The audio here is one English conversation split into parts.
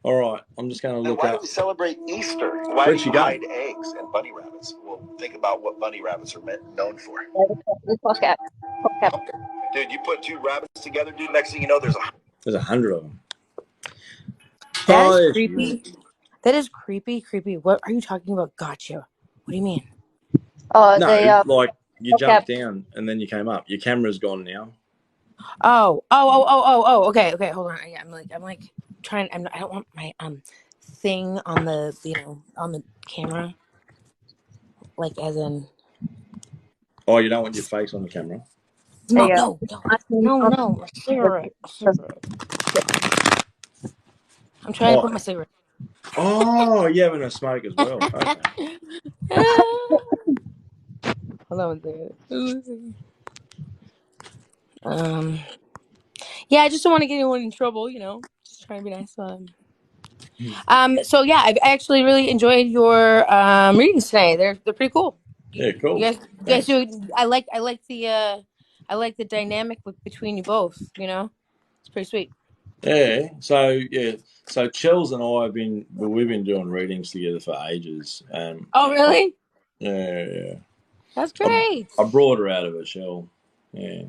All right, I'm just going to Then look why do up. we celebrate Easter? Why Where'd do she you go? hide eggs and bunny rabbits? Well, think about what bunny rabbits are known for. The clock out. Dude, you put two rabbits together, dude. Next thing you know, there's 100 of them. That is Oh, creepy. That is creepy. What are you talking about? Gotcha. What do you mean? Oh, no, like you clock out. jumped down and then you came up. Your camera's gone now. Oh. Okay. Hold on. Yeah, I'm like trying. I don't want my thing on the on the camera, like as in. Oh, you don't want your face on the camera? No. Cigarette. I'm trying to Oh, put my cigarette. oh, you're having a smoke as well. Okay. Hold on a second. Yeah, I just don't want to get anyone in trouble, just trying to be nice. So yeah, I've actually really enjoyed your readings today. They're pretty cool. Yeah, cool. You guys do. I like the dynamic between you both. It's pretty sweet. Yeah. So Chels and I we've been doing readings together for ages. Oh really? Yeah. That's great. I brought her out of her shell. Yeah.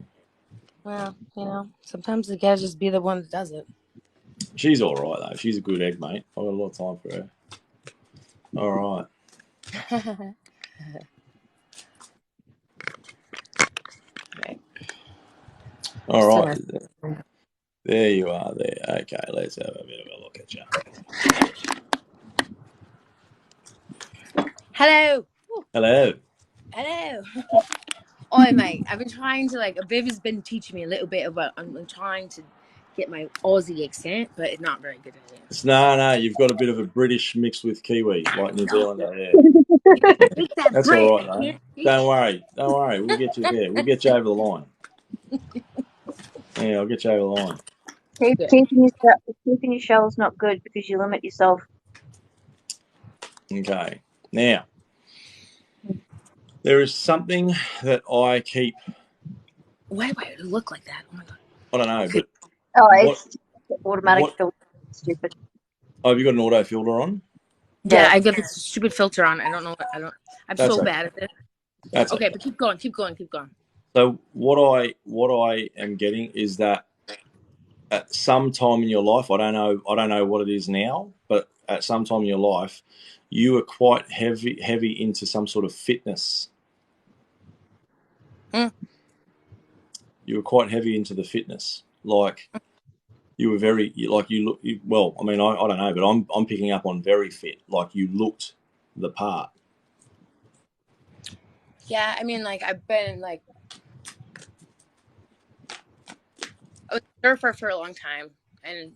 Well, sometimes the guys just be the one that does it. She's all right though. She's a good egg, mate. I've got a lot of time for her. All right. Right. All right. There you are. There. Okay. Let's have a bit of a look at you. Hello. Hello. Oh, mate, I've been trying to Viv been teaching me a little bit about. I'm trying to get my Aussie accent, but it's not very good at it. No. You've got a bit of a British mixed with Kiwi, like New Zealander. Yeah. That's all right, though. Don't worry. We'll get you there. We'll get you over the line. Yeah, I'll get you over the line. Keeping your shells not good because you limit yourself. Okay. Now, there is something that I keep. Why do I look like that? Oh my god. I don't know, but It's automatic filter. Stupid. Oh, have you got an auto filter on? Yeah, I got this stupid filter on. I don't know. I'm That's so okay. bad at it. That's okay, but keep going. So what I am getting is that at some time in your life, I don't know what it is now, but at some time in your life, you were quite heavy into some sort of fitness. You were quite heavy into the fitness, like you were very well. I mean, I don't know, but I'm picking up on very fit. Like you looked the part. Yeah, I mean, I've been I was a surfer for a long time, and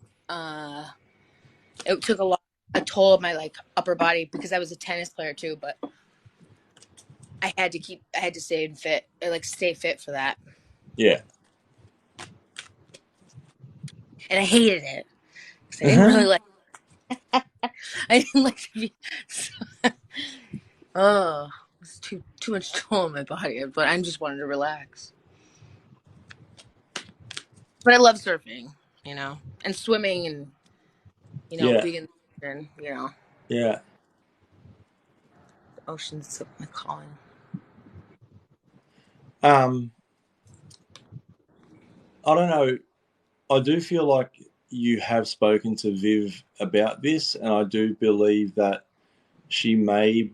it took a toll of my upper body because I was a tennis player too. But I had to stay fit, stay fit for that. Yeah. And I hated it. I didn't really like. I didn't like to be. It was too much toll on my body. But I just wanted to relax. But I love surfing, and swimming, and being in the ocean, Yeah. The ocean's my calling. I don't know. I do feel like you have spoken to Viv about this, and I do believe that she may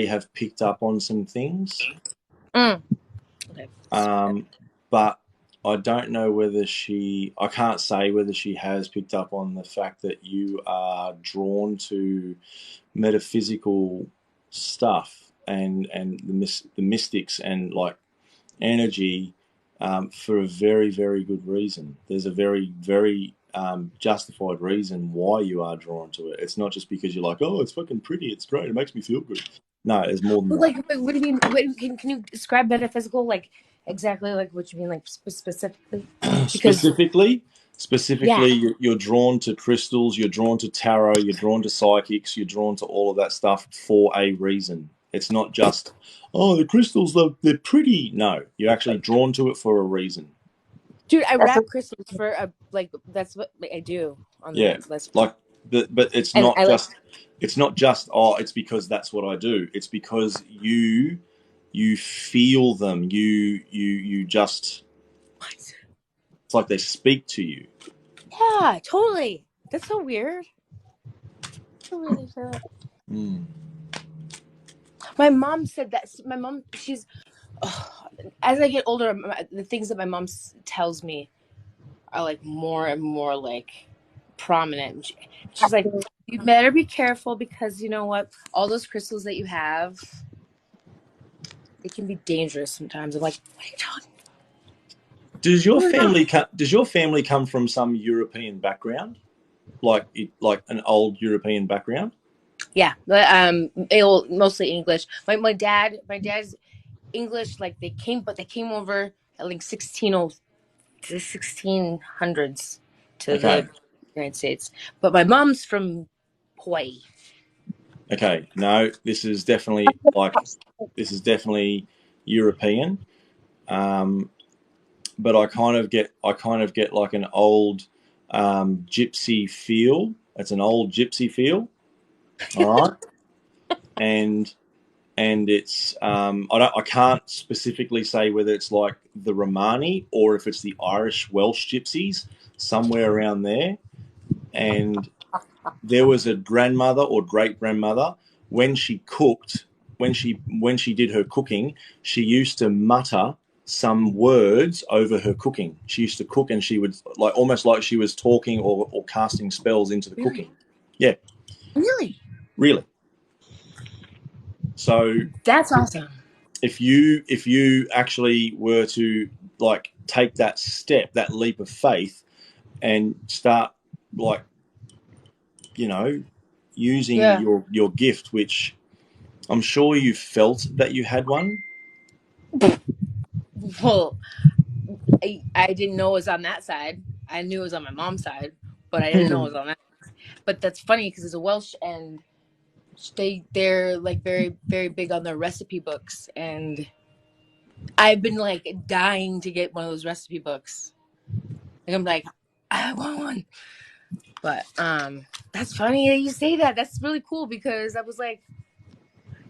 have picked up on some things. Okay. But I don't know whether I can't say whether she has picked up on the fact that you are drawn to metaphysical stuff and the mystics and energy for a very, very good reason. There's a very, very justified reason why you are drawn to it. It's not just because you're like, oh, it's fucking pretty, it's great, it makes me feel good. No, it's more than that. What do you mean? Can you describe metaphysical, exactly what you mean, specifically? Specifically, you're drawn to crystals, you're drawn to tarot, you're drawn to psychics, you're drawn to all of that stuff for a reason. It's not just, oh, the crystals, they're pretty. No, you're actually drawn to it for a reason. Dude, I wrap crystals for that's what I do. but it's And not just it's because that's what I do. It's because you feel them. You just, it's like they speak to you. yeah, totally. That's so weird. So weird they say that. Mm. My mom said that. My mom, she's as I get older, the things that my mom tells me are like more and more like prominent. She's like, you better be careful because you know what? All those crystals that you have, it can be dangerous sometimes. I'm like, what are you talking about? Does your family come from some European background, like an old European background? Yeah, but mostly English. My dad's English. Like they came over at like 1600s to Okay. the United States. But my mom's from Hawaii. Okay. No, this is definitely European. But I kind of get like an old gypsy feel. It's an old gypsy feel. All right. and it's I can't specifically say whether it's like the Romani or if it's the Irish Welsh gypsies, somewhere around there. And there was a grandmother or great grandmother, when she cooked, when she did her cooking, she used to mutter some words over her cooking. She used to cook and she would like almost like she was talking or casting spells into the cooking. Yeah. Really. So That's awesome. if you actually were to like take that step, that leap of faith, and start like, using Yeah. your gift, which I'm sure you felt that you had one. Well, I didn't know it was on that side. I knew it was on my mom's side, but I didn't know it was on that. But that's funny because it's a Welsh and they're like very very big on their recipe books, and I've been like dying to get one of those recipe books. Like I'm like, I want one. But that's funny that you say that. That's really cool because I was like,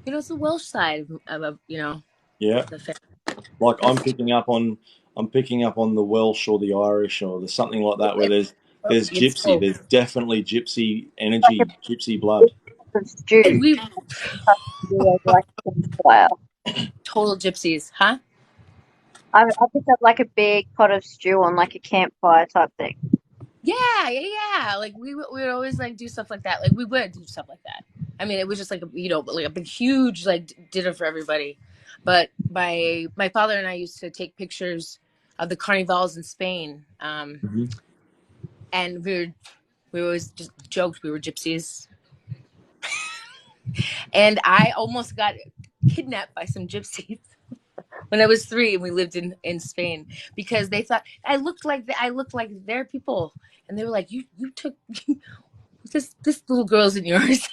it's the Welsh side of Yeah. the family. Like I'm picking up on the Welsh or the Irish or the something like that, where there's It's gypsy. There's definitely gypsy energy, gypsy blood. and Stew. we Like fire. total gypsies, huh? I picked up like a big pot of stew on like a campfire type thing. Yeah. Like we would always like do stuff like that. Like we would do stuff like that. I mean, it was just like like a big, huge like dinner for everybody. But my father and I used to take pictures of the carnivals in Spain, Mm-hmm. and we always just joked we were gypsies. And I almost got kidnapped by some gypsies when I was 3 and we lived in Spain because they thought I looked like their people, and they were like, you took this little girl's in yours.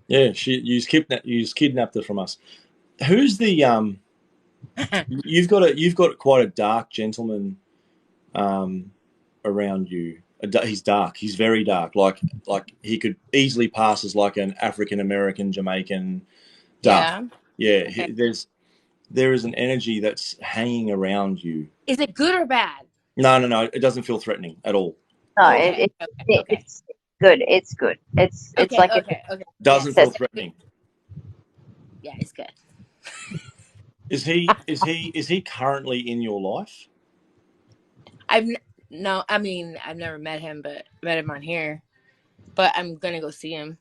Yeah, you kidnapped her from us. Who's the You've got quite a dark gentleman around you. He's dark. He's very dark. Like he could easily pass as like an African American Jamaican dark. Yeah. Yeah. Okay. There is an energy that's hanging around you. Is it good or bad? No. It doesn't feel threatening at all. No, Okay. it's good. It's good. It's like Okay. Doesn't Yes. feel threatening. Yeah, it's good. Is he currently in your life? I've never met him, but met him on here. But I'm gonna go see him.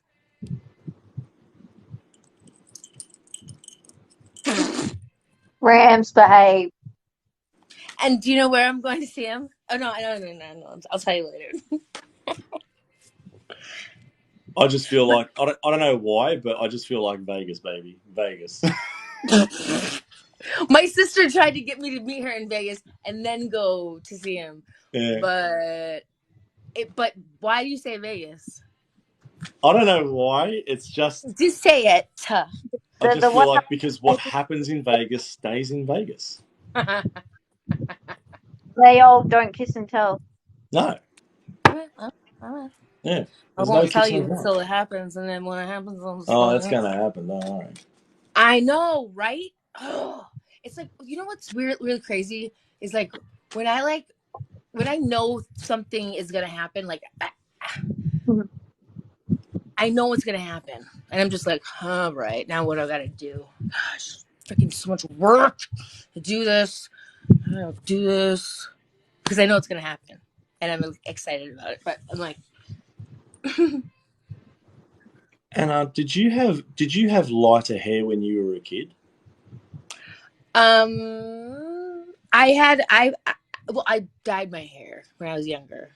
Rams behave. And do you know where I'm going to see him? Oh no. I'll tell you later. I just feel like I don't know why, but I just feel like Vegas, baby, Vegas. My sister tried to get me to meet her in Vegas and then go to see him. Yeah. But why do you say Vegas? I don't know why. It's just say it. I just feel like because what happens in Vegas stays in Vegas. They all don't kiss and tell. No. All right. Yeah. I There's no won't tell kissing you and until grunt. it happens, and then when it happens, I'm just Oh, that's like, gonna happen. Don't worry. I know, right? Oh, it's like, you know what's weird, really crazy is like when I know something is gonna happen, like I know what's gonna happen, and I'm just like, all right, now what do I gotta do? Gosh, freaking so much work to do this. I don't do this because I know it's gonna happen, and I'm excited about it. But I'm like, And did you have lighter hair when you were a kid? I dyed my hair when I was younger.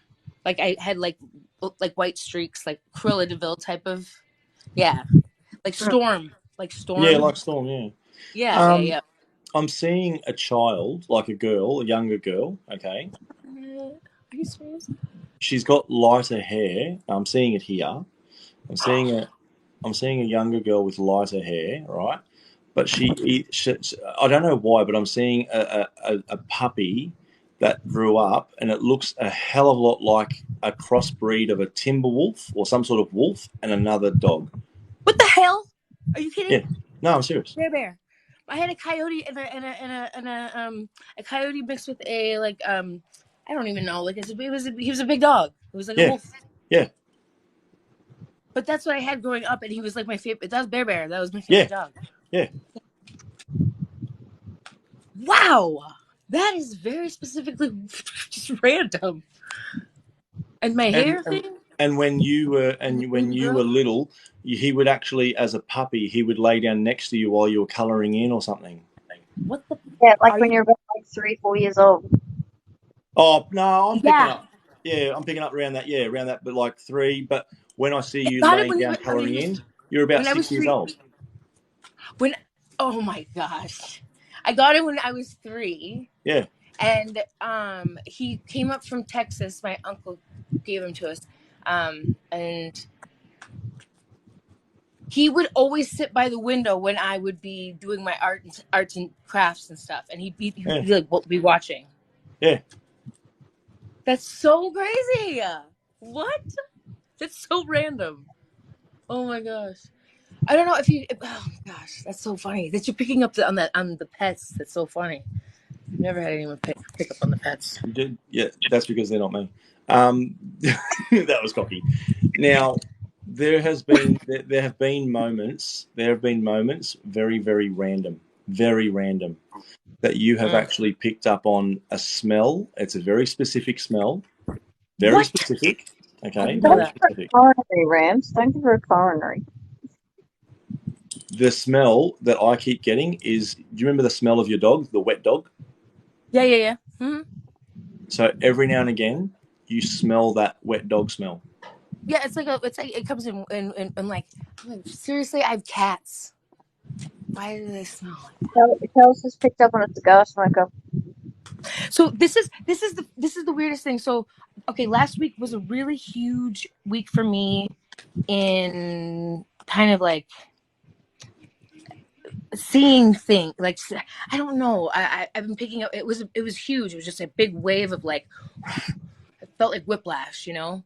Like I had like white streaks, like Cruella de Vil type of, yeah, like Storm, like Yeah, Storm. like Storm. Yeah. Yeah, yeah, Um, yeah. I'm seeing a child, like a girl, a younger girl. Okay, Are you serious? she's got lighter hair. I'm seeing it here. I'm seeing a I'm seeing a younger girl with lighter hair, right? But she I don't know why, but I'm seeing a puppy that grew up, and it looks a hell of a lot like a crossbreed of a timber wolf or some sort of wolf and another dog. What the hell? Are you kidding? Yeah, no, I'm serious. Bear. I had a coyote a coyote mixed with a I don't even know, like he was a big dog. It was like a Yeah, wolf. yeah, But that's what I had growing up, and he was like my favorite. That was Bear. That was my yeah, favorite dog. yeah. Wow, that is very specifically just random. And my And hair and, thing. and when you were little, he would actually, as a puppy, he would lay down next to you while you were colouring in or something. What the? Yeah, like Are when you? you're about like 3, 4 years old. Oh no, I'm picking Yeah, up. Yeah, I'm picking up around that. Yeah, around that, but like 3. But when I see I you got it laying down when he colouring was in, you're about when I was 6 years 3. old. When oh my gosh, I got it when I was 3. Yeah, And he came up from Texas. My uncle gave him to us, and he would always sit by the window when I would be doing my arts and crafts and stuff, and he'd yeah, be like be watching. yeah. That's so crazy. What? That's so random. Oh my gosh. I don't know if you. Oh gosh, that's so funny that you're picking up on the pets. That's so funny. I've never had anyone pick up on the pets. You did. Yeah, that's because they're not me. That was cocky. Now, there have been moments. There have been moments, very very random, that you have Mm. actually picked up on a smell. It's a very specific smell. Very What? specific. I Okay, didn't know Don't very that. give her specific. a coronary, Rams. Don't give her a coronary. The smell that I keep getting is, do you remember the smell of your dog, the wet dog? Yeah, yeah, yeah. Mm-hmm. So every now and again, you smell that wet dog smell. Yeah, it's like it comes in I'm like seriously, I have cats. Why do they smell like Charles just picked up on a cigar smoker. that? So this is the weirdest thing. So okay, last week was a really huge week for me in kind of like seeing things. Like I don't know. I've been picking up. It was huge. It was just a big wave of like. It felt like whiplash, you know.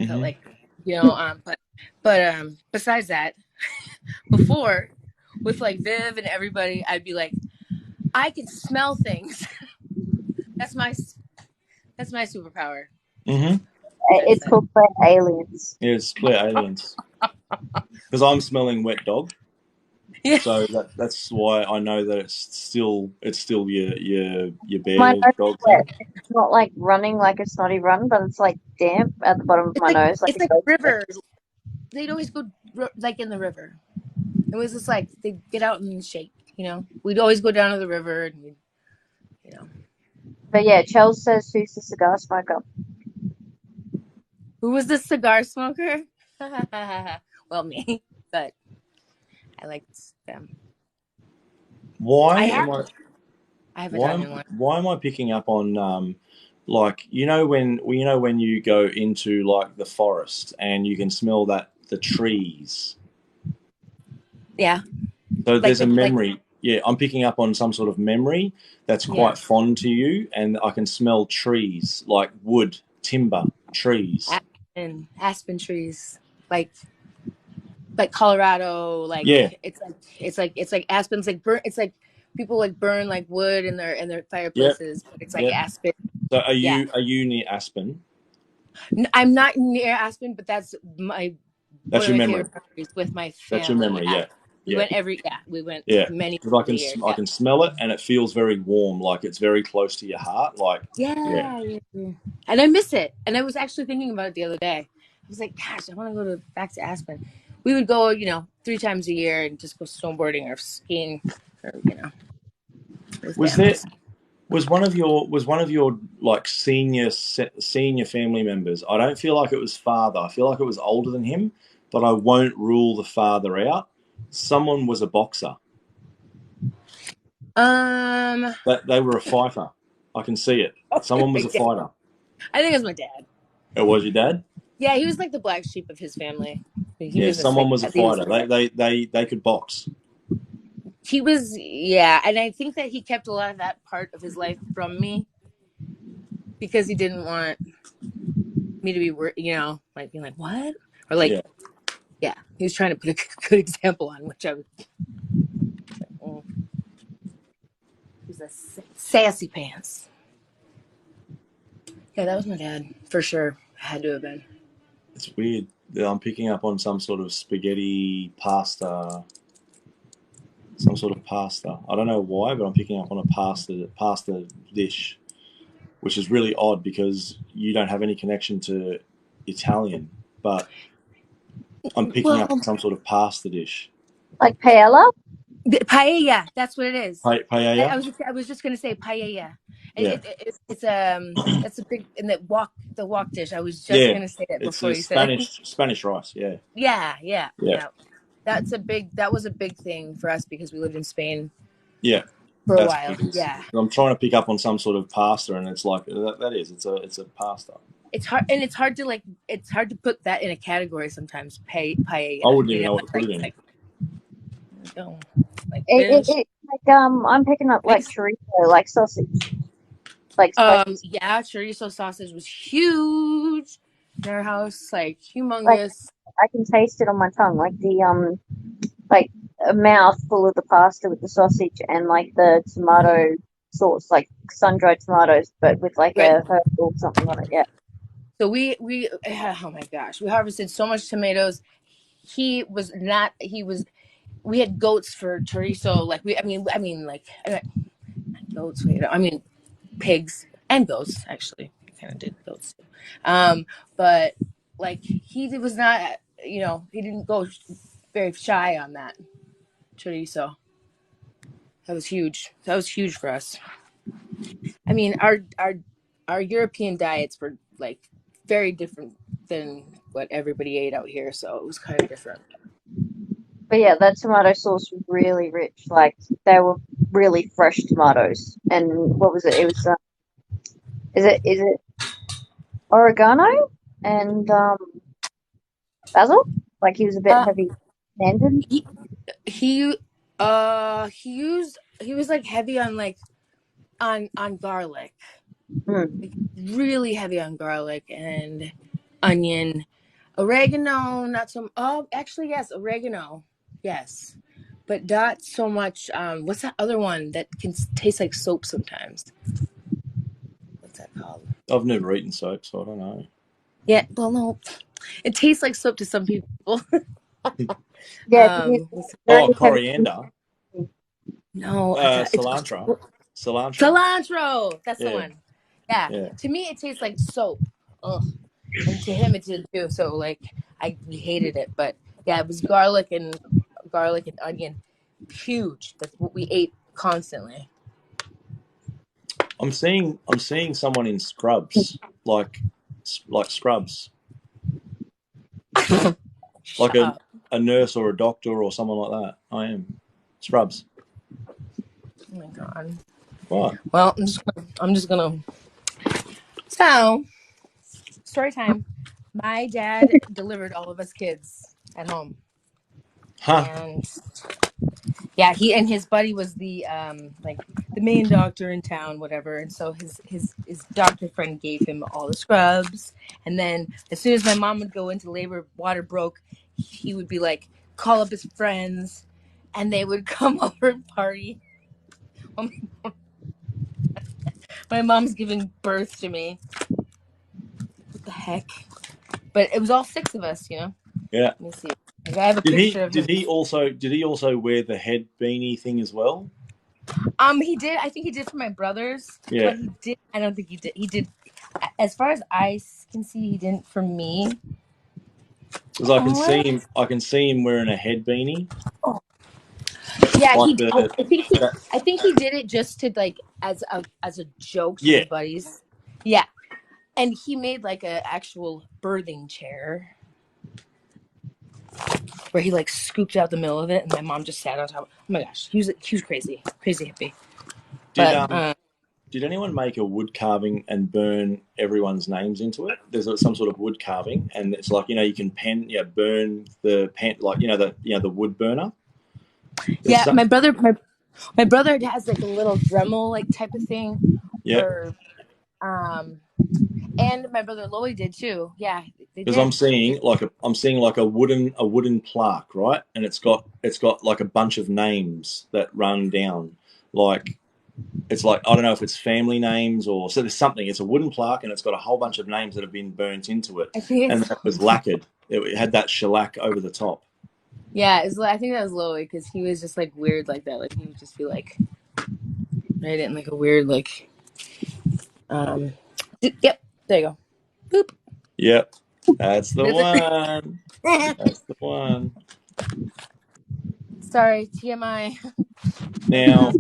Felt Mm-hmm. like, but besides that, before with like Viv and everybody, I'd be like, I can smell things. that's my that's my superpower. Mm-hmm. That's It's it. called Plant Aliens. Yeah, it's clear aliens. Because I'm smelling wet dog, Yeah, so that's why I know that it's still your My bear nose is dog wet. thing. It's not like running like a snotty run, but it's like damp at the bottom of it's my like nose, like it's it like goes wet. river. They'd always go like in the river. It was just like they'd get out and shake. We'd always go down to the river and we'd, you know. But yeah, Charles says who's the cigar smoker? Who was the cigar smoker? Well, me, but I liked them. Why I am have I I have a why diamond am one. why am I picking up on like when you go into like the forest and you can smell that the trees. Yeah, So like there's a the like memory. Yeah, I'm picking up on some sort of memory that's yeah. quite fond to you, and I can smell trees, like wood, timber, trees. aspen trees, like Colorado, like Yeah, it's like aspens, like burn. It's like people like burn like wood in their yep, fireplaces, but it's like yep. aspen. So Yeah, are you near Aspen? I'm not near Aspen, but that's my one That's of your my memory. favorite memories with my That's your family. memory. Yeah, Yeah, yeah, we went yeah. many Because a year. I Yeah, can smell it, and it feels very warm, like it's very close to your heart. Like, yeah. yeah, yeah, yeah. And I miss it. And I was actually thinking about it the other day. I was like, gosh, I want to go back to Aspen. We would go, 3 times a year and just go snowboarding or skiing, or with Was there families. was one of your like senior family members? I don't feel like it was father. I feel like it was older than him, but I won't rule the father out. Someone was a boxer. Um, That they were a fighter. I can see it. Someone was a yeah, fighter. I think it was my dad. It was your dad. Yeah, he was like the black sheep of his family. He Yeah, was a someone was a he was fighter. They could box. he was yeah, and I think that he kept a lot of that part of his life from me because he didn't want me to be, like being like what, or like Yeah. yeah, he was trying to put a good example on, which I was like, he's a sassy pants. Yeah, that was my dad for sure. Had to have been. It's weird. I'm picking up on some sort of spaghetti pasta, some sort of pasta. I don't know why, but I'm picking up on a pasta dish, which is really odd because you don't have any connection to Italian, but I'm picking up Well, some sort of pasta dish. Like paella? paella. That's what it is. I Paella? was I was just gonna say paella. Yeah. It's that's a big in the wok dish. I was just Yeah. gonna say it It's before a you said it. Spanish rice. Yeah. Yeah, yeah, Yeah. yeah. That was a big thing for us because we lived in Spain Yeah. for a That's while. what it is. Yeah. I'm trying to pick up on some sort of pasta, and it's like that is it's a pasta. It's hard to like it's hard to put that in a category sometimes. Paella. I wouldn't even know what to put it It's in. like oh, like fish. It like I'm picking up like chorizo, like sausage, like spicy. Yeah, chorizo sausage was huge in our house, like Like humongous. I can taste it on my tongue, like the like a mouthful of the pasta with the sausage and like the tomato sauce, like sun-dried tomatoes, but with like Right. a herb or something on it. Yeah. So we oh my gosh, we harvested so much tomatoes. He was not. He was. We had goats for chorizo. Like goats. I mean pigs and goats. Actually, we kind of did goats too. But like he was not. He didn't go very shy on that chorizo. That was huge. That was huge for us. I mean, our European diets were like very different than what everybody ate out here, so it was kind of different. But yeah, that tomato sauce was really rich. Like they were really fresh tomatoes. And what was it? It was is it oregano and basil? Like he was a bit Uh, heavy handed. he he he was like heavy on like on garlic, Mm. like really heavy on garlic and onion, oregano. Not so. Oh, actually, yes, oregano. Yes, but not so much. What's that other one that can taste like soap sometimes? What's that called? I've never eaten soap, so I don't know. Yeah, well, no, it tastes like soap to some people. Yeah, 'cause he's very Oh, heavy. coriander, No, I thought it's cilantro, cilantro. cilantro. That's the Yeah, one. Yeah, yeah. to me it tastes like soap. Ugh, and to him it did too. So like we hated it, but yeah, it was garlic and onion, huge. That's what we ate constantly. I'm seeing someone in scrubs, like scrubs, like Shut up. a nurse or a doctor or someone like that. I am scrubs. Oh my god. What? Well, I'm just gonna. So story time. My dad delivered all of us kids at home. Huh. And yeah, he and his buddy was the like the main doctor in town, whatever. And so his doctor friend gave him all the scrubs. And then as soon as my mom would go into labor, water broke, he would be like, call up his friends, and they would come over and party. My mom's giving birth to me. What the heck? But it was all 6 of us, you know. Yeah. Let me see. Like, I have a Did picture he of him. did he also wear the head beanie thing as well? He did. I think he did for my brothers. Yeah. But he did. I don't think he did. He did. As far as I can see, he didn't for me. Because I can see him wearing a head beanie. Oh. Yeah, Like he. Oh, I think he did it just to like as a joke to yeah. his buddies. Yeah, and he made like a actual birthing chair where he like scooped out the middle of it, and my mom just sat on top. Oh my gosh, he was crazy hippie. Did anyone make a wood carving and burn everyone's names into it? There's some sort of wood carving, and it's like you can burn the pen, like the wood burner. Yeah, my brother has like a little Dremel like type of thing. Yeah. Or and my brother Loey did too. Yeah, they Because did. I'm seeing like a wooden plaque, right? And it's got like a bunch of names that run down. Like it's like I don't know if it's family names or so there's something. It's a wooden plaque and it's got a whole bunch of names that have been burnt into it. I think And it was lacquered. It had that shellac over the top. Yeah, I think that was Loey because he was just like weird like that. Like he would just be like write it in like a weird like Yep, there you go. Boop. Yep. That's the one. That's the one. Sorry, TMI. Now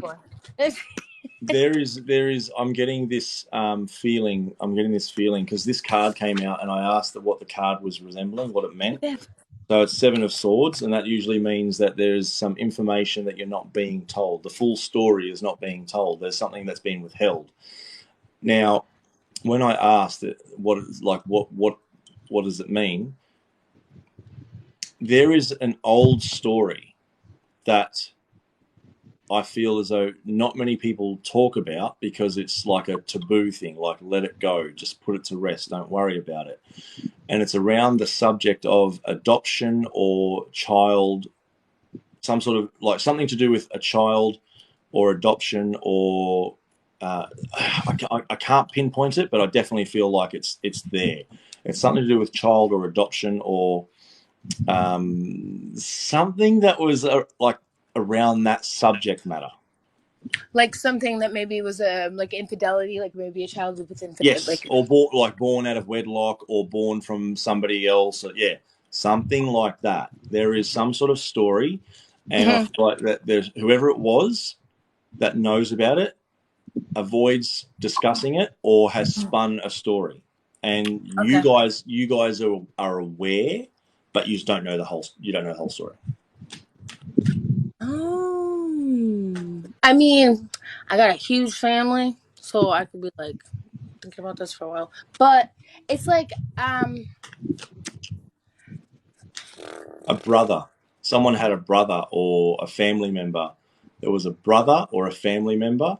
there is I'm getting this feeling because this card came out and I asked what the card was resembling, what it meant. So it's 7 of Swords, and that usually means that there's some information that you're not being told. The full story is not being told. There's something that's been withheld. Now, when I asked it, what does it mean? There is an old story that I feel as though not many people talk about because it's like a taboo thing, like let it go, just put it to rest, don't worry about it. And it's around the subject of adoption or child, some sort of like something to do with a child or adoption or I can't pinpoint it, but I definitely feel like it's there. It's something to do with child or adoption or something that was like around that subject matter. Like something that maybe was like infidelity, like maybe a child with infidelity. Yes, like or born out of wedlock or born from somebody else. Yeah, something like that. There is some sort of story, and I feel like that there's whoever it was that knows about it avoids discussing it or has spun a story. And you guys are aware, but you just don't know the whole story. I mean, I got a huge family, so I could be like thinking about this for a while. But it's like a brother. Someone had a brother or a family member. There was a brother or a family member,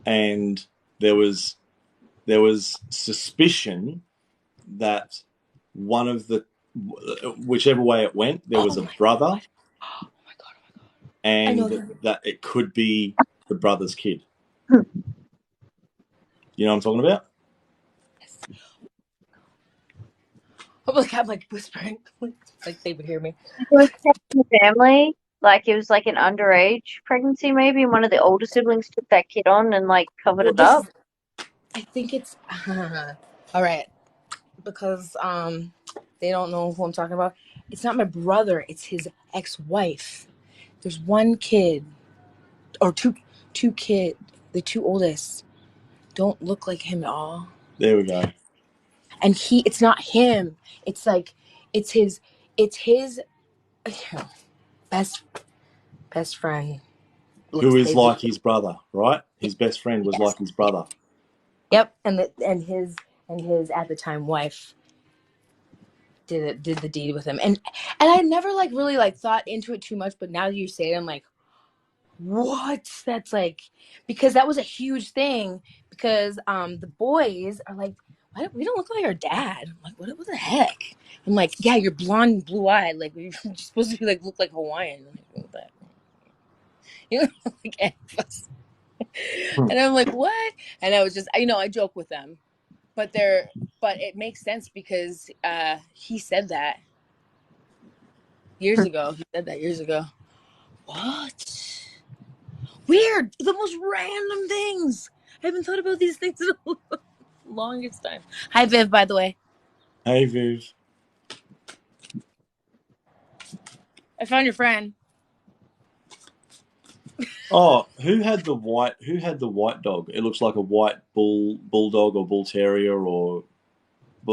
and there was suspicion that one of the whichever way it went, there was a brother. Oh my god! And that it could be the brother's kid. You know what I'm talking about? I'm like whispering, like they would hear me. It was the family. Like it was like an underage pregnancy, maybe, and one of the older siblings took that kid on and like covered it up. I think it's all right because they don't know who I'm talking about. It's not my brother. It's his ex-wife. There's one kid or two kids. The 2 oldest don't look like him at all. There we go. And it's not him. It's like it's his best friend. Who is like his brother, right? His best friend was like his brother. Yep, and his at the time wife. did the deed with him, and I never like really like thought into it too much, but now that you say it, I'm like, what? That's like, because that was a huge thing, because the boys are like, we don't look like our dad. I'm like, what the heck? I'm like, yeah, you're blonde and blue eyed, like you're supposed to be like look like Hawaiian. I'm like, what the heck? You know, like any of us. And I'm like, what? And I was just, I joke with them, but it makes sense because he said that years ago. He said that years ago. What? Weird. The most random things. I haven't thought about these things in the longest time. Hi, Viv, by the way. Hey, Viv. I found your friend. Oh, who had the white dog? It looks like a white bulldog or bull terrier or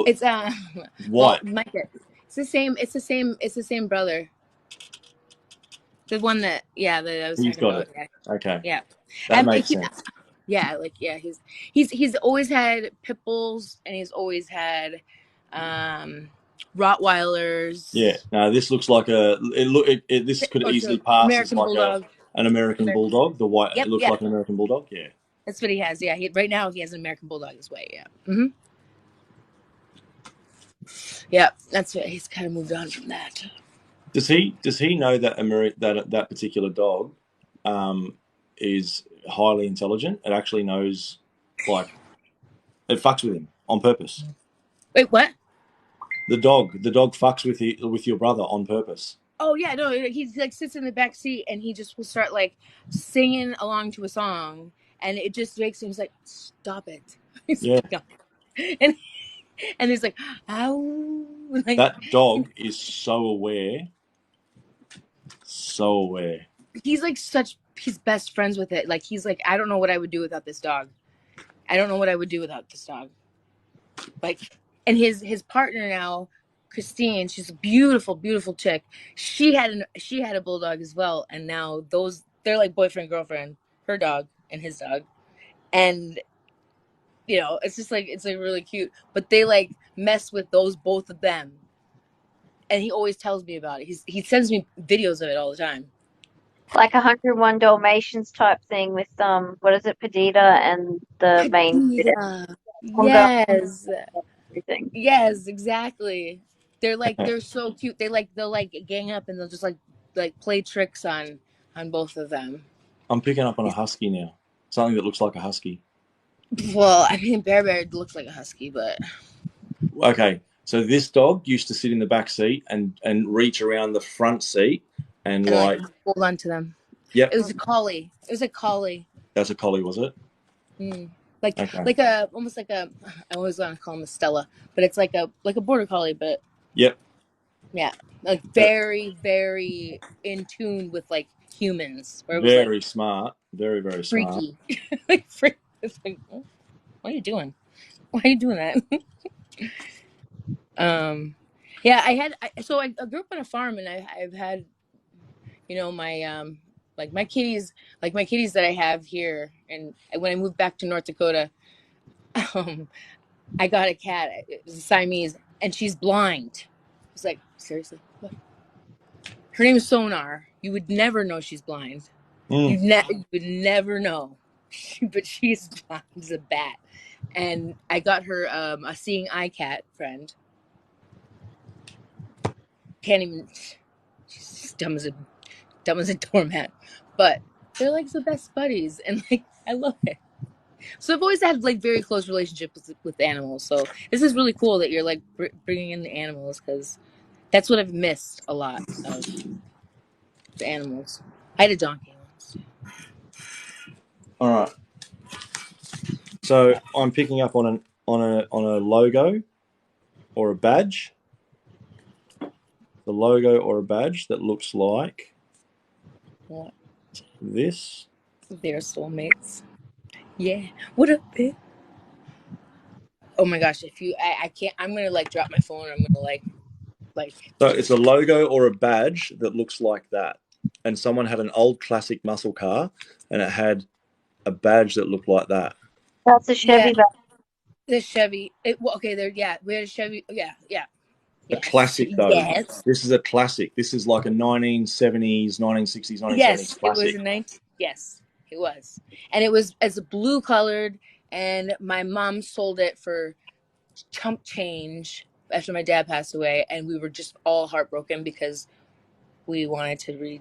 It's white. Micah. It's the same brother. The one that that I was He's talking got about. it. Yeah. Okay. Yeah. That makes sense. Yeah, he's always had pit bulls, and he's always had Rottweilers. Yeah. No, this looks like this could easily pass as American like Bulldog. an American bulldog. The white, Yep, it looks like an American bulldog. Yeah. that's what he has. Yeah, right now he has an American Bulldog his way. Yeah. Mm-hmm. Yeah, that's what he's kind of moved on from that. Does he know that that particular dog is highly intelligent? It actually knows, like, it fucks with him on purpose. Wait, what? The dog fucks with your brother on purpose. Oh yeah, no, he like sits in the back seat and he just will start like singing along to a song, and it just makes him like, stop it. He's Yeah. like, no. And he's like, ow. Like, that dog is so aware. So aware. He's like he's best friends with it. Like he's like, I don't know what I would do without this dog. Like, and his partner now, Christine, she's a beautiful, beautiful chick. She had a bulldog as well, and now they're like boyfriend, girlfriend, her dog and his dog. And it's just like, it's like really cute. But they like mess with both of them. And he always tells me about it. He sends me videos of it all the time. Like 101 Dalmatians type thing with what is it, Perdita and the main Yes. everything. Yes, exactly. They're so cute. They'll like gang up and they'll just like play tricks on both of them. I'm picking up on a husky now. Something that looks like a husky. Well, I mean, Bear looks like a husky, but okay. So this dog used to sit in the back seat and reach around the front seat and like hold on to them. Yep. It was a collie. That's a collie, was it? Like almost like a, I always want to call him a Stella, but it's like a border collie, but yep. Yeah, like very, very in tune with like humans. Where it was very like, smart, very, very freaky. Like it's like, what are you doing? Why are you doing that? Yeah, I grew up on a farm, and I've had, my like my kitties that I have here, and when I moved back to North Dakota, I got a cat. It was a Siamese, and she's blind. It's like, seriously, what? Her name is Sonar. You would never know she's blind. You would never know, but she's blind as a bat. And I got her a seeing eye cat friend. Can't even. She's dumb as a doormat. But they're like the best buddies, and like I love it. So I've always had like very close relationships with animals. So this is really cool that you're like bringing in the animals, because that's what I've missed a lot of the animals. I had a donkey once. All right. So I'm picking up on a logo or a badge. The logo or a badge that looks like What? This. They're soulmates. Yeah. What up, bitch? Oh my gosh! If you, I can't. I'm gonna like drop my phone. I'm gonna like. So it's a logo or a badge that looks like that, and someone had an old classic muscle car, and it had a badge that looked like that. That's a Chevy badge. The Chevy. Okay, there. Yeah, we had a Chevy. Yeah. A Yes. classic, though. Yes. This is a classic. This is like a 1970s, 1960s, 1970s Yes. It was classic. Yes, it was, and it was as a blue colored. And my mom sold it for chump change after my dad passed away, and we were just all heartbroken because we wanted to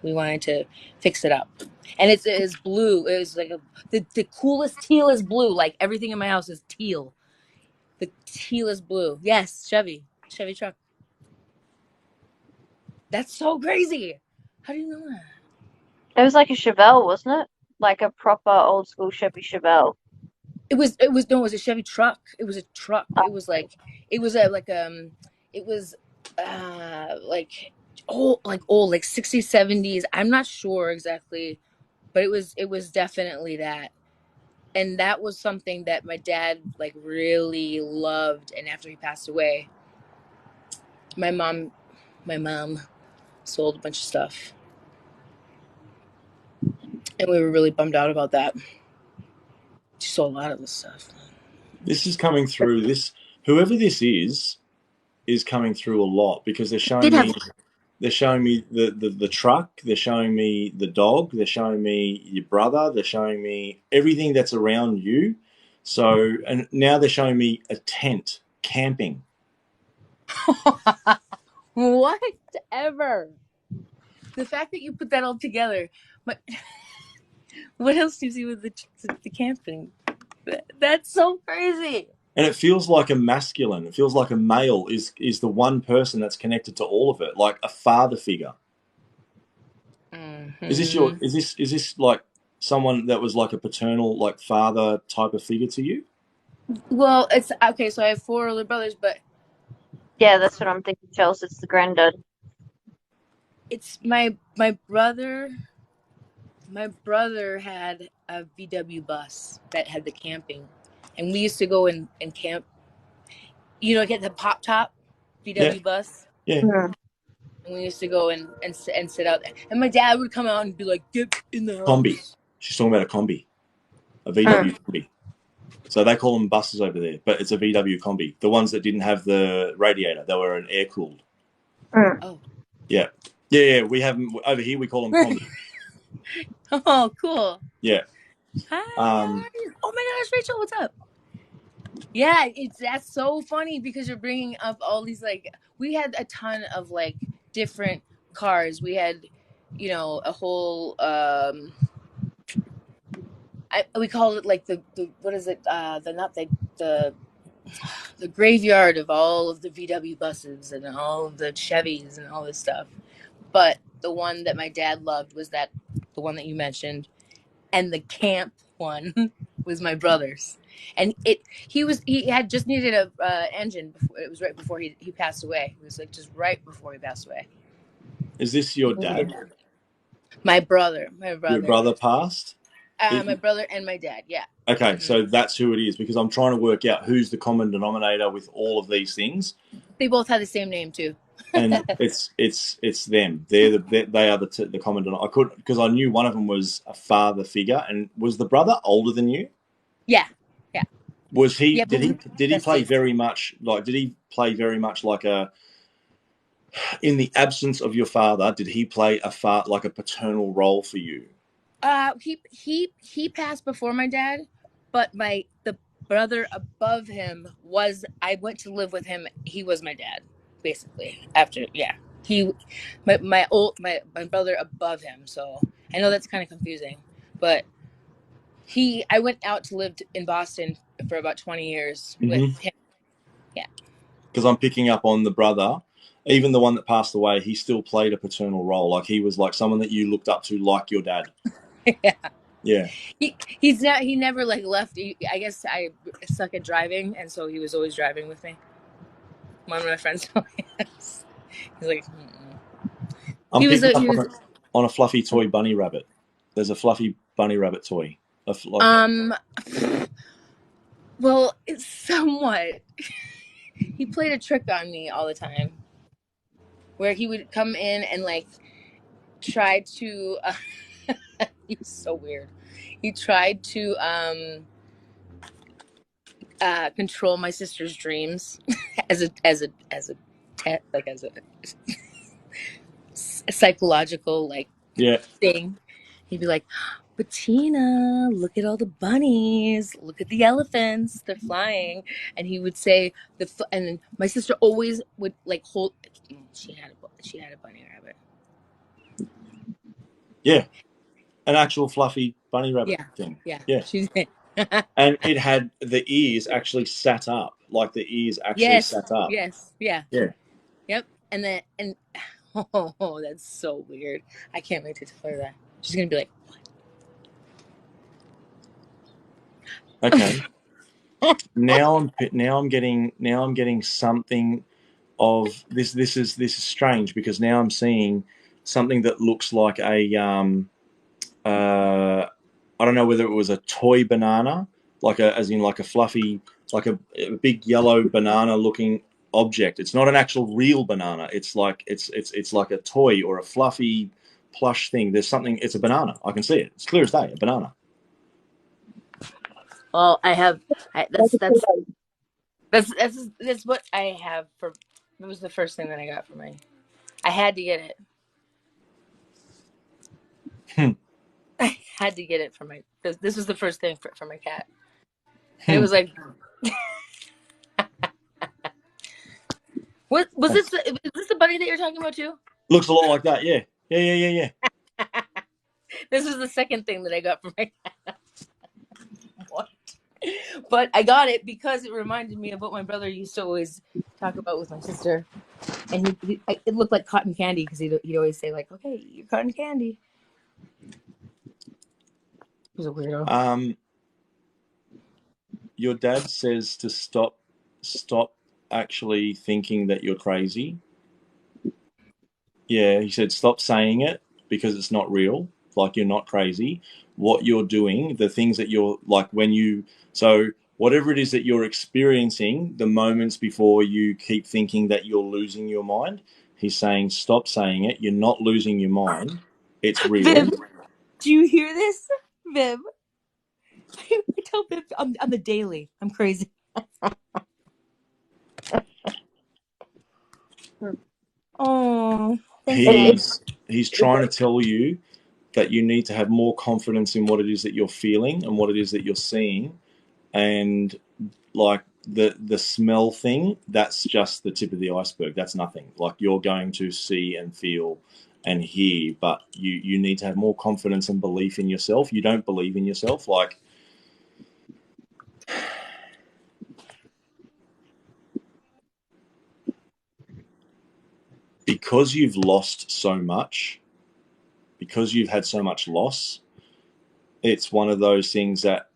we wanted to fix it up. And it is blue. It was like the coolest teal is blue. Like everything in my house is teal. The teal is blue. Yes, Chevy truck. That's so crazy. How do you know that? It was like a Chevelle, wasn't it? Like a proper old school Chevy Chevelle. No, it was a Chevy truck. It was a truck. It was like it was a like it was like old like 60s 70s. I'm not sure exactly, but it was definitely that. And that was something that my dad like really loved. And after he passed away, my mom my mom sold a bunch of stuff, and we were really bummed out about that. She sold a lot of this stuff. This is coming through. Whoever this is coming through a lot because they're showing Did have me. They're showing me the truck. They're showing me the dog. They're showing me your brother. They're showing me everything that's around you. So, and now they're showing me a tent, camping. Whatever. The fact that you put that all together, but what else do you see with the camping? That's so crazy. And it feels like a masculine. It feels like a male is the one person that's connected to all of it, like a father figure. Mm-hmm. Is this like someone that was like a paternal, like father type of figure to you? Well, it's okay. So I have four older brothers, but Yeah, that's what I'm thinking, Chelsea. It's the granddad. it's my brother. My brother had a VW bus that had the camping, and we used to go and camp. You know, get the pop top Yeah, VW bus, yeah. Hmm. and we used to go and sit out there. And my dad would come out and be like, "Get in the Combi. house." She's talking about a combi, a Hmm. VW combi. So they call them buses over there, but it's a VW combi. The ones that didn't have the radiator, they were an air cooled. Hmm. Oh, Yeah, yeah. We have them over here. We call them combi. oh, cool. Yeah. Hi, how are you? Oh my gosh, Rachel, what's up? Yeah, that's so funny because you're bringing up all these like we had a ton of like different cars. We had, a whole we called it like the what is it the not the graveyard of all of the VW buses and all of the Chevys and all this stuff. But the one that my dad loved was the one that you mentioned, and the camp one was my brother's. And he had just needed a engine before it was right before he passed away. It was like just right before he passed away. Is this your dad? My brother, Your brother passed? my brother and my dad. Yeah. Okay, Mm-hmm. so that's who it is because I'm trying to work out who's the common denominator with all of these things. They both had the same name too. And it's them. They are the common denominator. I could because I knew one of them was a father figure, and was the brother older than you? Yeah. Yeah. Was he? Yeah. Did he play very much like? Did he play very much like a? In the absence of your father, did he play like a paternal role for you? He passed before my dad, but the brother above him I went to live with him. He was my dad, basically. After he my brother above him. So I know that's kind of confusing, but I went out to live in Boston for about 20 years with him. Yeah. Because I'm picking up on the brother, even the one that passed away. He still played a paternal role. Like he was like someone that you looked up to, like your dad. Yeah. Yeah. He never like left. I guess I suck at driving, and so he was always driving with me. One of my friends told me this. He's like, mm-mm. I'm picking up he was on a fluffy toy bunny rabbit. There's a fluffy bunny rabbit toy. well, it's somewhat. He played a trick on me all the time, where he would come in and like try to. He's so weird. He tried to control my sister's dreams as a like as a psychological like Yeah. thing. He'd be like, Bettina, look at all the bunnies. Look at the elephants. They're flying. And he would say and then my sister always would like hold. She had a bunny rabbit. Yeah. An actual fluffy bunny rabbit thing. Yeah. Yeah. She's And it had the ears actually sat up. Like the ears actually sat up. Yes. Yeah. Yeah. Yep. And oh, that's so weird. I can't wait to tell her that. She's gonna be like, Okay. now I'm getting something of this. This is strange because now I'm seeing something that looks like a I don't know whether it was a toy banana, as in like a fluffy, like a big yellow banana looking object. It's not an actual real banana. It's like it's like a toy or a fluffy plush thing. There's something. It's a banana. I can see it. It's clear as day. A banana. well, that's what I have for. It was the first thing that I got for my. I had to get it. I had to get it for my. This was the first thing for my cat. And it was like, what was this? Is this the bunny that you're talking about too? Looks a lot like that. Yeah. Yeah. This is the second thing that I got for my cat. What? But I got it because it reminded me of what my brother used to always talk about with my sister, and it looked like cotton candy because he'd always say like, "Okay, you're cotton candy." He was a weirdo. Your dad says to stop actually thinking that you're crazy. Yeah, he said stop saying it because it's not real. Like you're not crazy. What you're doing, the things that you're like so whatever it is that you're experiencing, the moments before you keep thinking that you're losing your mind, he's saying stop saying it. You're not losing your mind. It's real. Viv, do you hear this, Viv? I tell Viv I'm the daily. I'm crazy. Oh, he's trying to tell you that you need to have more confidence in what it is that you're feeling and what it is that you're seeing, and like the smell thing, that's just the tip of the iceberg. That's nothing. Like you're going to see and feel and hear, but you need to have more confidence and belief in yourself. You don't believe in yourself, like because you've lost so much, because you've had so much loss, it's one of those things that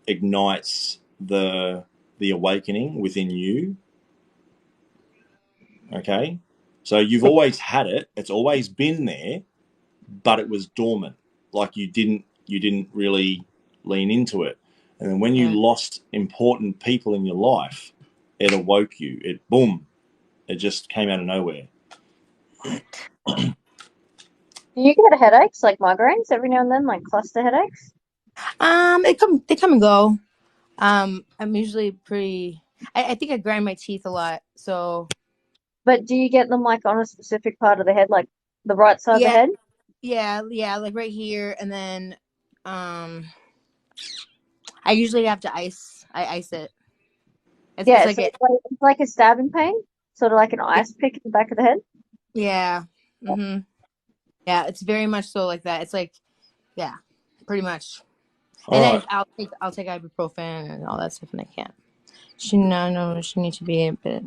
ignites the awakening within you. Okay, so you've always had it. It's always been there, but it was dormant. Like you didn't really lean into it. And then when you lost important people in your life, it awoke you. It just came out of nowhere. Do you get headaches, like migraines, every now and then, like cluster headaches? they come and go. I'm usually pretty. I think I grind my teeth a lot, so. But do you get them like on a specific part of the head, like the right side of the head? Yeah, like right here, and then, I usually have to ice. I ice it. It's like a stabbing pain, sort of like an ice pick in the back of the head. Yeah. Mm-hmm. Yeah, it's very much so like that. It's like, yeah, pretty much. All and right. I'll take ibuprofen and all that stuff, and I can't. She needs to be a bit.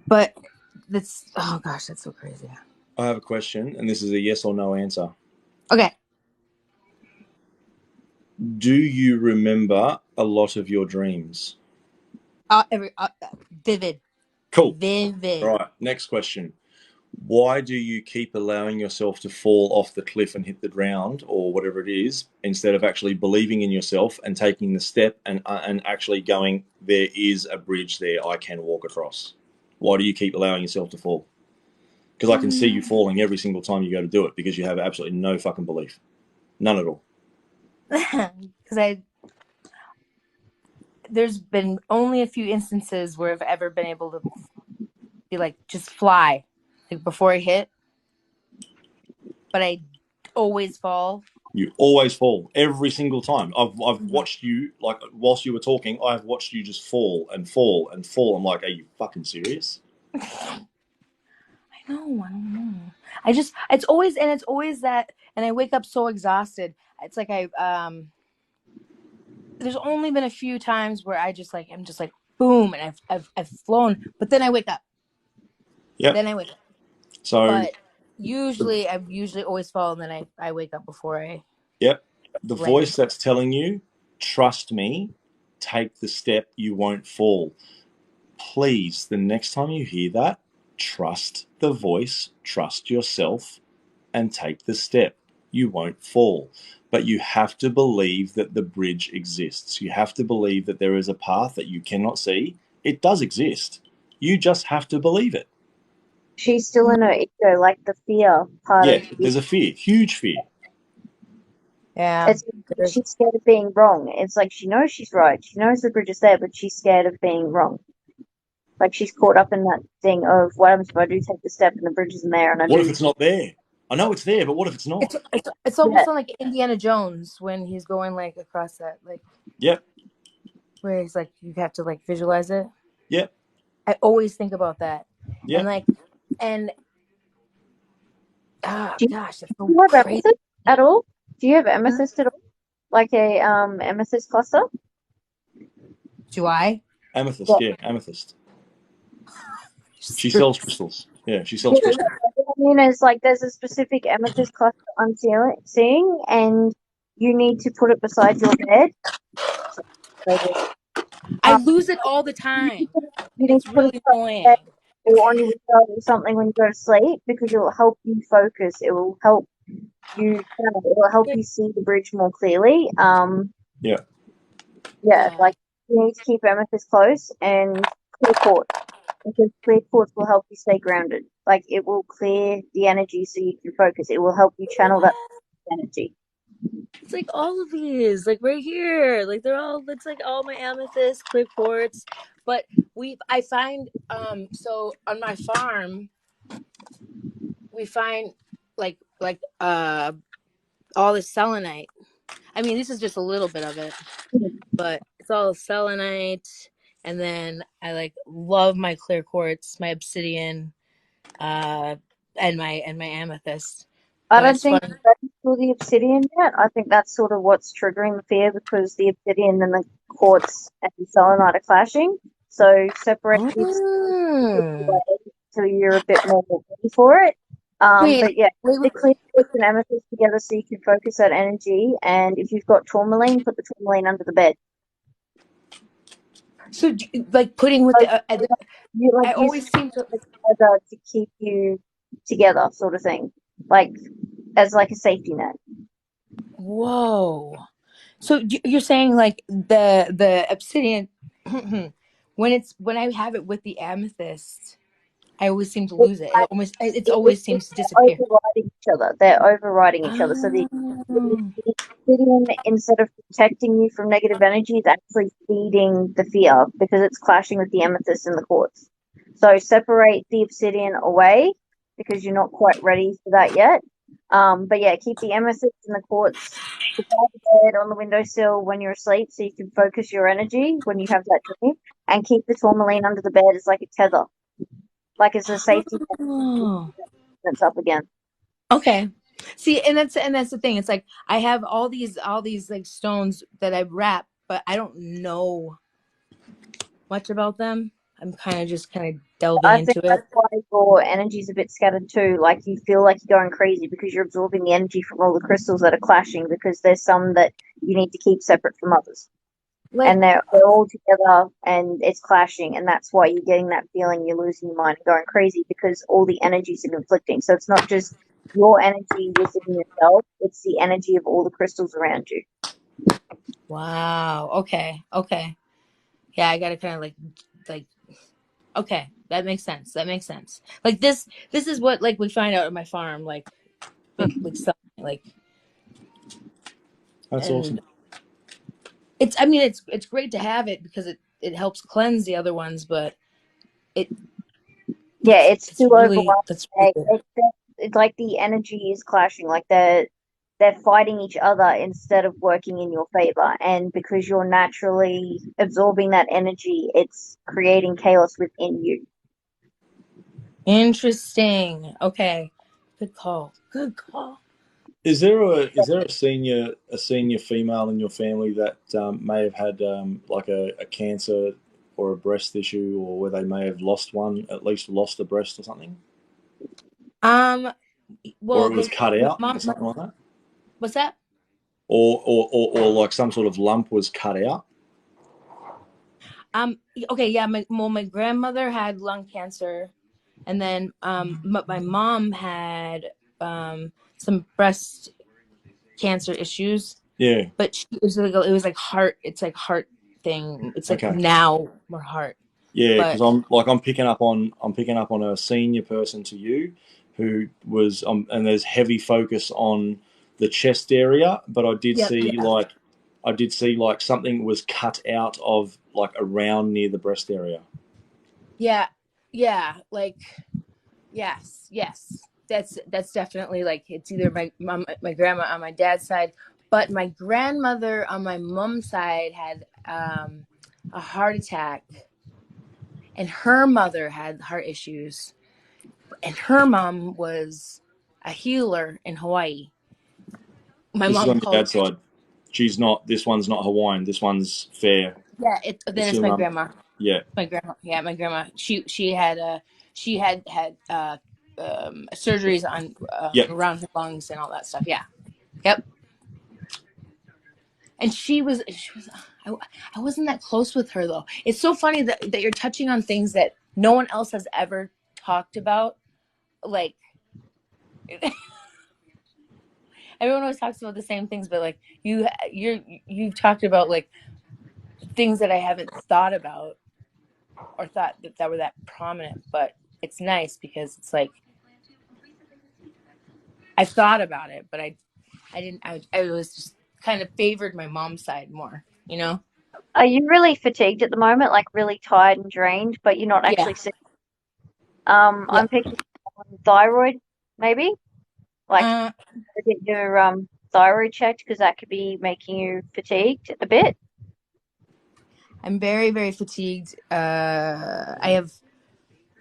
But that's that's so crazy. I have a question, and this is a yes or no answer. Okay. Do you remember a lot of your dreams? Vivid. Cool. Vivid. All right. Next question. Why do you keep allowing yourself to fall off the cliff and hit the ground or whatever it is, instead of actually believing in yourself and taking the step and actually going, there is a bridge there I can walk across? Why do you keep allowing yourself to fall? Because I can see you falling every single time you go to do it because you have absolutely no fucking belief. None at all. Because there's been only a few instances where I've ever been able to be like, just fly, like before I hit. But I always fall. You always fall every single time. I've watched you, like, whilst you were talking, I've watched you just fall and fall and fall. I'm like, are you fucking serious? I don't know. It's always that, and I wake up so exhausted. It's like there's only been a few times where I'm just like boom, and I've flown, but then I wake up. Yep. Then I wake up. So, But I've usually always fall, and then I wake up before I yep. The land. voice that's telling you, trust me, take the step, you won't fall. Please, the next time you hear that, trust the voice, trust yourself, and take the step. You won't fall. But you have to believe that the bridge exists. You have to believe that there is a path that you cannot see. It does exist. You just have to believe it. She's still in her ego, like the fear part Yeah, of there's a fear, huge fear. Yeah. it's she's scared of being wrong. It's like she knows she's right. She knows the bridge is there, but she's scared of being wrong. Like she's caught up in that thing of what happens if I do take the step and the bridge isn't there and I What if do. it's not there? I know it's there, but what if it's not? It's almost like Indiana Jones when he's going like across that, like, Yep, where he's like, you have to like visualize it. yep, I always think about that. yep. And like, and Do gosh, it's you so have crazy. amethyst at all? Do you have amethyst at all? Like a amethyst cluster? Do I? Amethyst, yeah, amethyst. She sells crystals. Yeah, she sells Yeah, crystals. what I mean is like there's a specific amethyst cluster I'm seeing, and you need to put it beside your bed. I Um, lose it all the you time. need It's to put it really beside your bed annoying. or on your window or something when you go to sleep because it will help you focus. It will help you. It will help you see the bridge more clearly. Yeah. Yeah, like you need to keep amethyst close and clear quartz because clear quartz will help you stay grounded. Like it will clear the energy so you can focus. It will help you channel that energy. It's like all of these, like right here, like it's like all my amethyst, clear quartz. But I find, so on my farm, we find all this selenite. I mean, this is just a little bit of it, but it's all selenite. And then I like love my clear quartz, my obsidian, and my amethyst. I But don't it's think funny. you're ready for the obsidian yet. I think that's sort of what's triggering the fear because the obsidian and the quartz and the selenite are clashing. So separate the obsidian Oh. so you're a bit more ready for it. Wait, But yeah, wait, the clear quartz and amethyst together so you can focus that energy. And if you've got tourmaline, put the tourmaline under the bed. so like putting with Like, the, you like I use always seem to. it together to keep you together, sort of thing. Like as like a safety net. Whoa. So you're saying like the obsidian, when I have it with the amethyst, I always seem to lose it. It always seems to They're disappear. overriding each other. They're overriding each other. So Oh. the obsidian, instead of protecting you from negative energy, is actually feeding the fear because it's clashing with the amethyst and the quartz. So separate the obsidian away because you're not quite ready for that yet. But yeah, keep the amethyst and the quartz beside the bed on the windowsill when you're asleep so you can focus your energy when you have that dream. And keep the tourmaline under the bed as like a tether, like as a safety net Oh. that's up again. Okay. See, and that's the thing. It's like I have all these like stones that I wrap, but I don't know much about them. I'm kind of delving I think into it. that's why your energy's a bit scattered too. Like you feel like you're going crazy because you're absorbing the energy from all the crystals that are clashing because there's some that you need to keep separate from others. Like, And they're all together and it's clashing and that's why you're getting that feeling you're losing your mind and going crazy because all the energies are conflicting. So it's not just your energy within yourself, it's the energy of all the crystals around you. wow. Okay. Yeah, I gotta kind of like. Okay, that makes sense. That makes sense. Like this is what like we find out at my farm, like stuff like, That's awesome. and it's great to have it because it helps cleanse the other ones, but it Yeah, it's It's too really, that's really overwhelming. good. It's like the energy is clashing. Like they're fighting each other instead of working in your favor. And because you're naturally absorbing that energy, it's creating chaos within you. Interesting. Okay. Good call. Good call. Is there a senior female in your family that may have had like a cancer or a breast issue, or where they may have lost one, at least lost a breast or something, or Well, it was cut my out, mom, something like that, what's that? or like some sort of lump was cut out? Okay, yeah, my grandmother had lung cancer, and then my mom had some breast cancer issues, Yeah. but it was like heart. It's like heart thing. It's like Okay. now more heart, Yeah, because but I'm picking up on a senior person to you who was and there's heavy focus on the chest area, but yeah, I did see like something was cut out of like around near the breast area. yeah, like yes. That's definitely like it's either my mom, my grandma on my dad's side, but my grandmother on my mom's side had a heart attack, and her mother had heart issues, and her mom was a healer in Hawaii. My This is mom on your called, dad's side. She's not. This one's not Hawaiian. This one's fair. yeah, then It's it's your my mum. grandma. Yeah. My grandma, yeah, my grandma. She had surgeries on Yep. around her lungs and all that stuff. Yeah, yep. And I wasn't that close with her though. It's so funny that you're touching on things that no one else has ever talked about. Like everyone always talks about the same things, but like you've talked about like things that I haven't thought about or thought that were that prominent. But it's nice because it's like I've thought about it, but I didn't. I was just kind of favored my mom's side more. You know? Are you really fatigued at the moment? Like really tired and drained, but you're not Yeah, actually sick? yeah. I'm picking on thyroid, maybe. Like Uh, get your thyroid checked because that could be making you fatigued a bit. I'm very, very fatigued. I have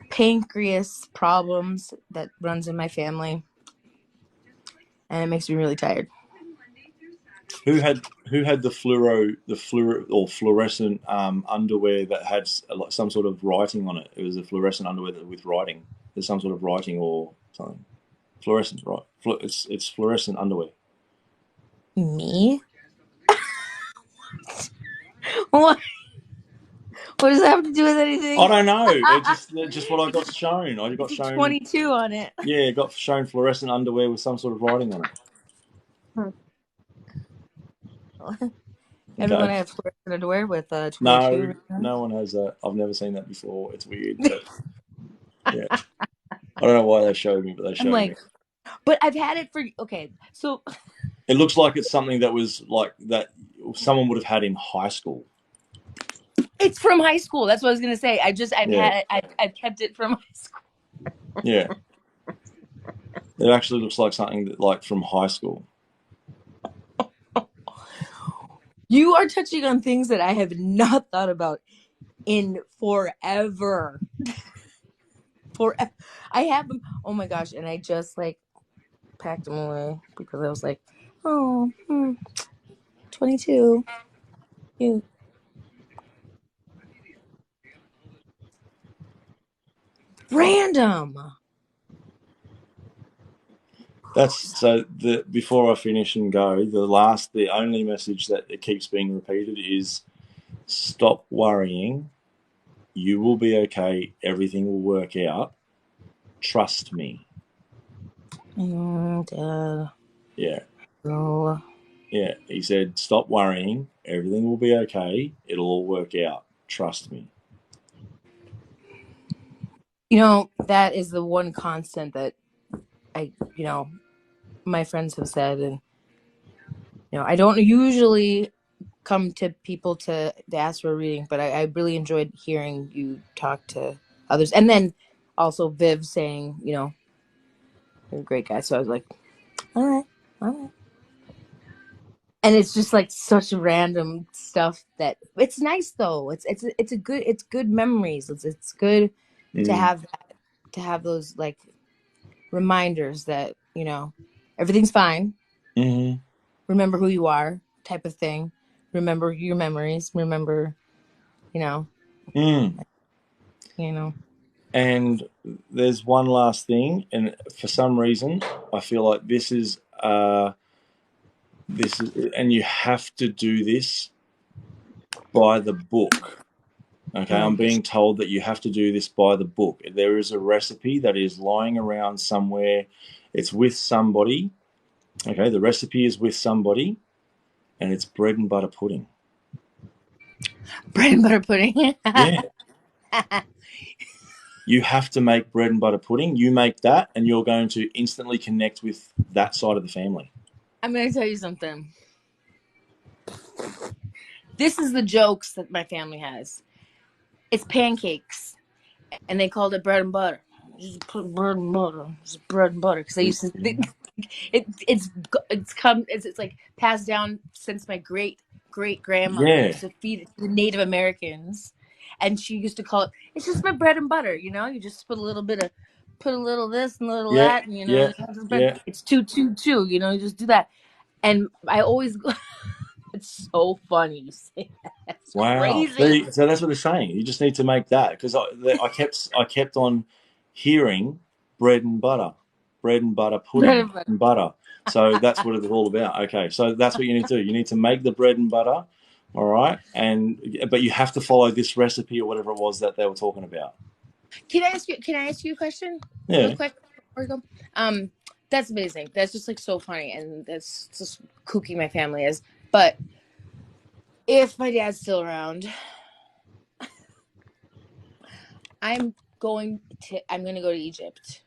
pancreas problems that runs in my family, and it makes me really tired. Who had the fluoro or fluorescent underwear that had some sort of writing on it? It was a fluorescent underwear with writing. There's some sort of writing or something. Fluorescent, right? It's fluorescent underwear. Me? What? What does that have to do with I anything? don't know. It's just what I It got just shown. I got it's a shown. 22 on it. Yeah, got shown fluorescent underwear with some sort of writing on it. Hmm. Everyone Okay. I have fluorescent underwear with 22 No, written on no one has that. I've never seen that before. It's weird, but yeah, I don't know why they showed me, but they I'm showed me. like, but I've had it for okay. So It looks like it's something that was like that someone would have had in high school. it's from high school. That's what I was gonna say. I've Yeah, had it. I've kept it from high school. yeah. It actually looks like something that, like from high school. You are touching on things that I have not thought about in forever. For I have them. Oh my gosh! And I just like packed them away because I was like, oh, 22. You random. That's so. The before I finish and go, the only message that it keeps being repeated is, stop worrying. You will be okay. Everything will work out. Trust me. And Yeah. so Yeah, he said, stop worrying. Everything will be okay. It'll all work out. Trust me. that is the one constant that I my friends have said, and I don't usually come to people to ask for a reading, but I really enjoyed hearing you talk to others. And then also Viv saying, you know, you're a great guy. So I was like, all right, all right. And it's just like such random stuff that it's nice though. It's good memories. It's good to have that, to have those like reminders that, you know, everything's fine. Mm-hmm. Remember who you are, type of thing. Remember your memories. Remember, you know, Mm. you know. And there's one last thing, and for some reason, I feel like this is, and you have to do this by the book. Okay, I'm being told that you have to do this by the book. There is a recipe that is lying around somewhere. It's with somebody. Okay, the recipe is with somebody, and it's bread and butter pudding. Bread and butter pudding. Yeah. You have to make bread and butter pudding. You make that, and you're going to instantly connect with that side of the family. I'm going to tell you something. This is the jokes that my family has. It's pancakes, and they called it bread and butter. Just put bread and butter. Just bread and butter. Because I used to think it's like passed down since my great grandmother Yeah. used to feed it to the Native Americans, and she used to call it. It's just my bread and butter. You know, you just put a little this and a little Yeah. that, and you know, Yeah. Yeah. it's two. You know, you just do that. And I always, it's so funny. You say that. It's Wow. crazy. See, so that's what they're saying. You just need to make that, because I kept on hearing bread and butter, Bread pudding, and butter. and butter. So that's what it's all about. Okay, so that's what you need to do. You need to make the bread and butter, all right, but you have to follow this recipe or whatever it was that they were talking about. Can I ask you a question real Yeah. quick before we go? That's amazing. That's just like so funny, and that's just kooky my family is. But if my dad's still around, I'm going to go to Egypt.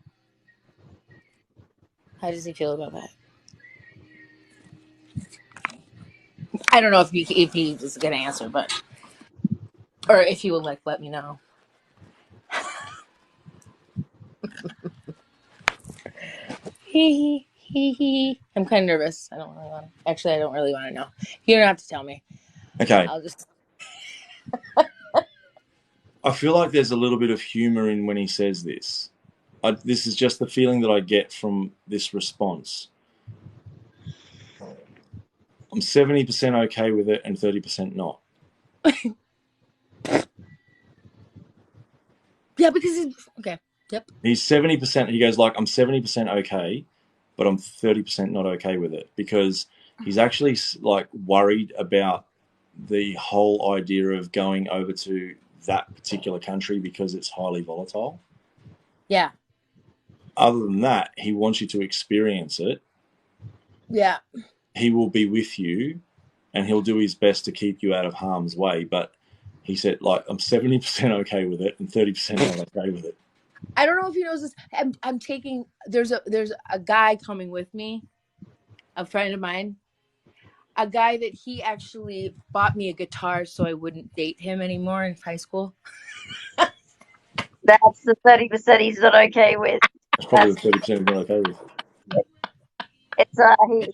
How does he feel about that? I don't know if he was gonna answer, but or if he would like let me know. I'm kind of nervous. I don't really want to. Actually, I don't really want to know. You don't have to tell me. Okay. I'll just. I feel like there's a little bit of humor in when he says this. This is just the feeling that I get from this response. I'm 70% okay with it and 30% not. Yeah, because he's okay. Yep. He's 70%. He goes like, I'm 70% okay, but I'm 30% not okay with it, because he's actually like worried about the whole idea of going over to that particular country because it's highly volatile. Yeah. Other than that, he wants you to experience it. Yeah. He will be with you, and he'll do his best to keep you out of harm's way. But he said, like, I'm 70% okay with it and 30% not okay with it. I don't know if he knows this. I'm taking. There's a guy coming with me, a friend of mine, a guy that he actually bought me a guitar so I wouldn't date him anymore in high school. That's the 30% he's not okay with. That's probably That's the 30% he's not okay with. it's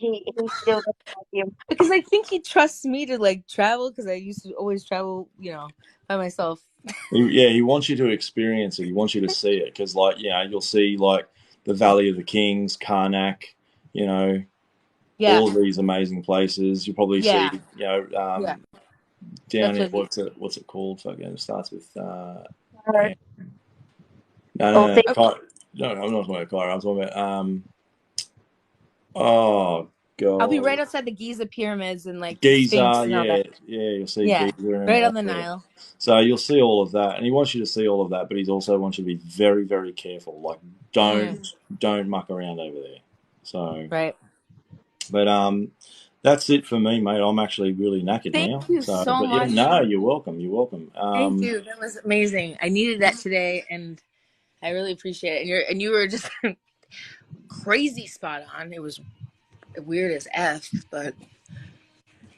he still doesn't like you. Because I think he trusts me to like travel because I used to always travel, you know, by myself. He wants you to experience it. He wants you to see it, because, like, you'll see like the Valley of the Kings, Karnak, Yeah. all of these amazing places. You probably see, Yeah. Yeah. down That's in what he. what's it called? Fucking, it starts with So, all no, things no, I'm not talking about Cairo. I'm talking about oh I'll be god, right outside the Giza pyramids and like the Sphinx Giza. and all Yeah, that. yeah, you'll see Yeah. Giza and Right all on the that. Nile. So you'll see all of that, and he wants you to see all of that, but he also wants you to be very, very careful. Like, don't muck around over there. So, Right. but that's it for me, mate. I'm actually really knackered Thank now. you So, so but yeah, much. no, you're welcome. You're welcome. Thank you. That was amazing. I needed that today, and I really appreciate it. And you were just crazy spot on. It was weird as f, but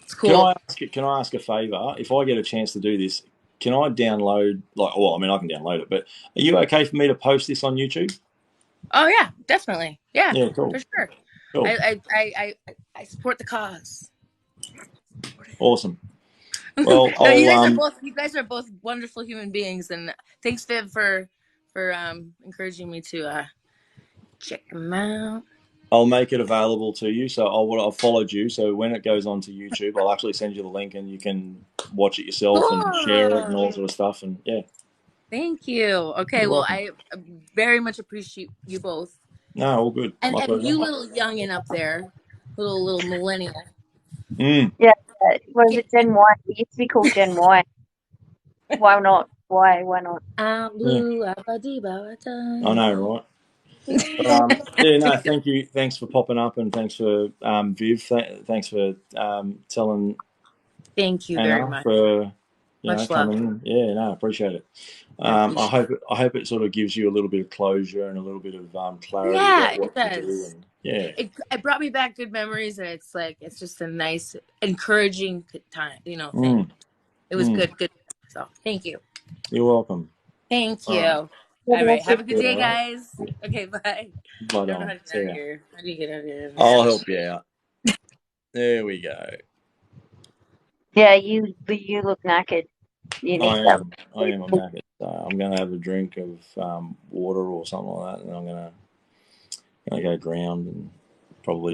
it's Can cool. I ask? Can I ask a favor? If I get a chance to do this, can I download, like, well, I mean, I can download it, but are you okay for me to post this on YouTube? Oh yeah, definitely. Yeah, Yeah, cool. for sure. Cool. I support the cause. Awesome. Well, No, you I'll, guys are both wonderful human beings, and thanks, Viv, for encouraging me to check them out. I'll make it available to you. So I'll followed you. So when it goes onto YouTube, I'll actually send you the link, and you can watch it yourself and share it and all sort of stuff. And yeah, Thank you. Okay, you're well, welcome. I very much appreciate you both, No, all good. and My pleasure. you, little youngin up there, little millennial. Yeah, what is it, Gen Y? It used to be called Gen Y. Why not? Why not? I'm Yeah, blue. I know, right? But, yeah, no, thank you. Thanks for popping up, and thanks for Viv. Thanks for telling Thank you very Anna much. for Much love. coming in. Yeah, no, appreciate it. I appreciate I hope it sort of gives you a little bit of closure and a little bit of clarity Yeah, about it what you do. does. And yeah, It brought me back good memories, and it's just a nice, encouraging time, thing. It was good. So thank you. You're welcome. Thank All you. right. All right. Have a good Yeah, day, all right. guys. Okay, bye. I Right don't know how on. to get See out of ya. here. How do you get out of here? I'll help you out. There we go. Yeah, you look knackered. You need to have I am a knackered. So I'm going to have a drink of water or something like that, and I'm going to go ground and probably